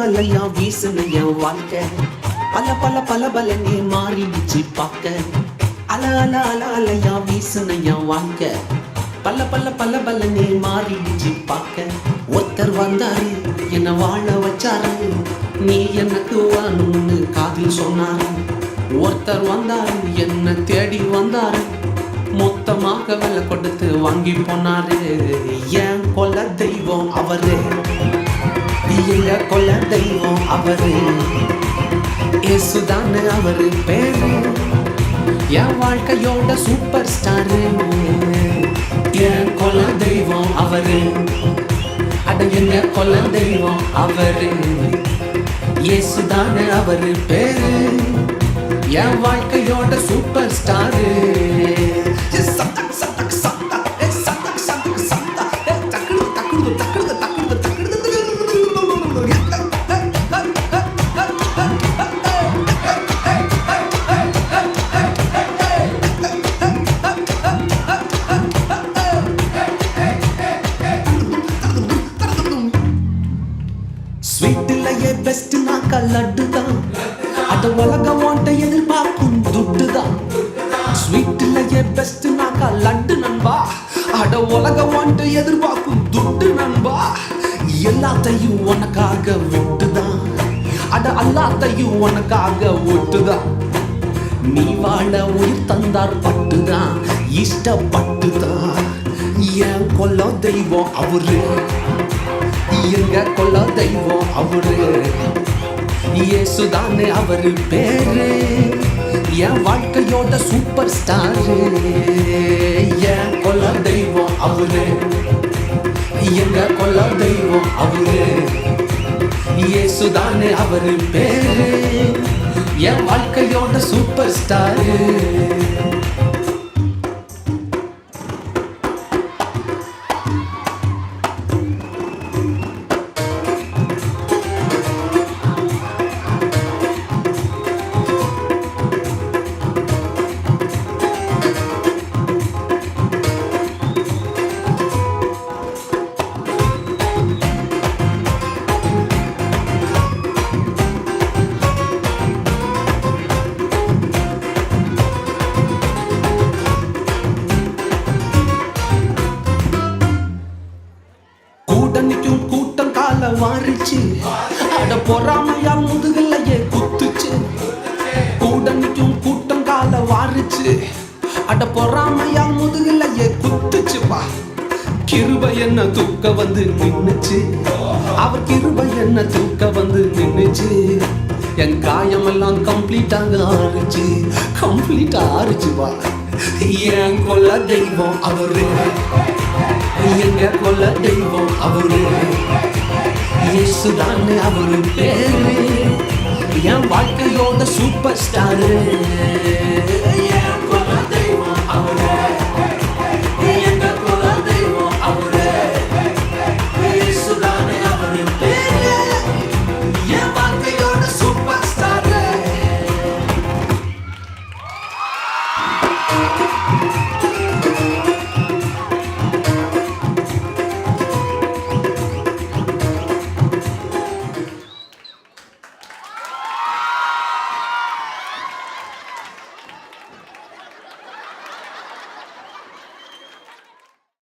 அலையா வீசுன என் வாழ்க்கை பல பல பல பலனே மாறிடுச்சு பார்க்க. அலையா வீசுன என் வாழ்க்கை பல பல பல பலனே மாறிடுச்சு பார்க்க. ஒருத்தர் வந்தாரு என்ன வாழ வச்சாரு, நீ எனக்கு வாணும்னு காதில் சொன்னாரு. ஒருத்தர் வந்தாரு என்ன தேடி வந்தாரு, மொத்தமாக விலை கொடுத்து வாங்கி போனாரு. என் கொல்ல தெய்வம் அவரு, எங்க கொல்ல தெய்வம் அவரு, இயேசுதானு அவரு பேரு. என் வாழ்க்கையோட சூப்பர் ஸ்டாரு, என் கொல்ல தெய்வம் அவரு. அட எங்க கொல்ல தெய்வம் அவரு, இயேசுதானு அவரு பேரு. என் வாழ்க்கையோட சூப்பர் ஸ்டாரு. ஸ்வீட்டிலேயே பெஸ்ட் நாக்கா லட்டு தான், அத உலகம் ஓட்ட எதிர்பார்க்கும் துட்டு தான். ஸ்வீட்டிலேயே பெஸ்ட் நாக்கா லட்டு நண்பா, அட உலகம் ஓட்ட எதிர்பார்க்கும் துட்டு நண்பா. எல்லாத்தையும் உனக்காக விட்டுதான், அட எல்லாத்தையும் உனக்காக விட்டுதான். நீ வாழ உயிர் தந்தார் பட்டுதான், இஷ்டப்பட்டுதான். என் கொல்ல தெய்வம் அவரு, எங்க கொல்ல தெய்வம் அவரு, இயேசுதானே அவரு பேரு. என் வாழ்க்கையோட சூப்பர் ஸ்டாரு. என் கொல்ல தெய்வம் அவரு, எங்க கொல்ல தெய்வம் அவரு, இயேசுதானே அவரு பேரு. என் வாழ்க்கையோட சூப்பர் ஸ்டாரு. கூட்டணிக்கும் கூட்டம் கால வாரிச்சு, அட பொறாமையா முதுகலையே குத்துச்சு. கூட்டணிக்கும் கூட்டம் கால வாரிச்சு, அட பொறாமையா முதுகலையே குத்துச்சுப்பா. கிருபை என்ன தூக்க வந்து நின்னுச்சு, அவர் கிருபை என்ன தூக்க வந்து நின்னுச்சு. என் காயமெல்லாம் கம்ப்ளீட்டாக ஆறுச்சு, கம்ப்ளீட்டா ஆறுச்சுப்பா. என் கொல்ல தெய்வம் அவரு, எங்க கொல்ல தெய்வம் அவரு, இயேசுதானே அவரு பேரு. என் வாழ்க்கையோட சூப்பர் ஸ்டாரு. என் கொல்ல தெய்வம் அவரு.